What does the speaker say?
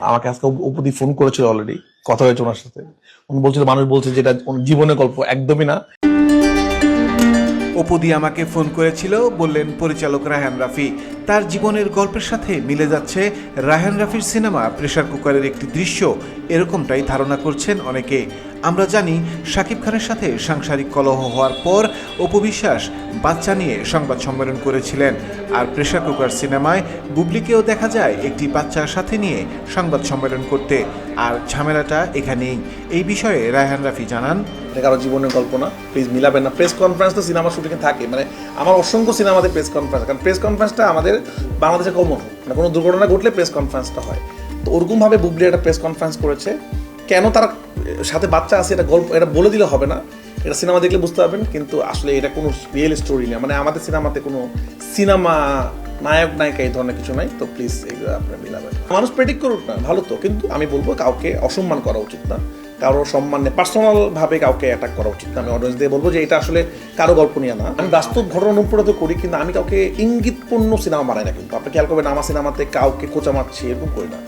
আমাকে আজকে উপদি ফোন করেছিল, অলরেডি কথা হয়েছে ওনার সাথে। উনি বলছিল, মানুষ বলছে যে এটা জীবনের গল্প, একদমই না। অপুদি আমাকে ফোন করেছিল, বললেন পরিচালক রায়হান রাফি। তার জীবনের গল্পের সাথে মিলে যাচ্ছে রায়হান রাফির সিনেমা প্রেসার কুকারের একটি দৃশ্য, এরকমটাই ধারণা করছেন অনেকে। আমরা জানি শাকিব খানের সাথে সাংসারিক কলহ হওয়ার পর অপু বিশ্বাস বাচ্চা নিয়ে সংবাদ সম্মেলন করেছিলেন। আর প্রেসার কুকার সিনেমায় বুবলিকেও দেখা যায় একটি বাচ্চার সাথে নিয়ে সংবাদ সম্মেলন করতে। আর ঝামেলাটা এখানেই। এই বিষয়ে রায়হান রাফি জানান, এটা কারো জীবনের গল্প না, প্লিজ মিলাবেন না। প্রেস কনফারেন্স তো সিনেমা শুটিংয়ে থাকে, মানে আমার অসংখ্য সিনেমাতে প্রেস কনফারেন্স, কারণ প্রেস কনফারেন্সটা আমাদের বাংলাদেশে কমন, মানে কোনো দুর্ঘটনা ঘটলে প্রেস কনফারেন্সটা হয়। তো ওরকমভাবে বুবলি একটা প্রেস কনফারেন্স করেছে। কেন তার সাথে বাচ্চা আছে এটা গল্প, এটা বলে দিলে হবে না, এটা সিনেমা দেখলে বুঝতে পারবেন। কিন্তু আসলে এটা কোনো রিয়েল স্টোরি না, মানে আমাদের সিনেমাতে কোনো সিনেমা নায়ক নায়িকা এই ধরনের কিছু নাই। তো প্লিজ এগুলো আপনারা মিলাবেন। মানুষ প্রেডিক্ট করুক না, ভালো তো, কিন্তু আমি বলবো কাউকে অসম্মান করা উচিত না, কারো সম্মানে পার্সোনাল ভাবে কাউকে অ্যাটাক করা উচিত না। আমি অডিয়েন্স দিয়ে বলবো যে এটা আসলে কারো গল্প নিয়ে না। আমি বাস্তব ঘটনা অনুপ্রত করি, কিন্তু আমি কাউকে ইঙ্গিতপূর্ণ সিনেমা বানাই না। কিন্তু আপনি খেয়াল করবেন আমার সিনেমাতে কাউকে খোঁচা মারছি এরকম করি না।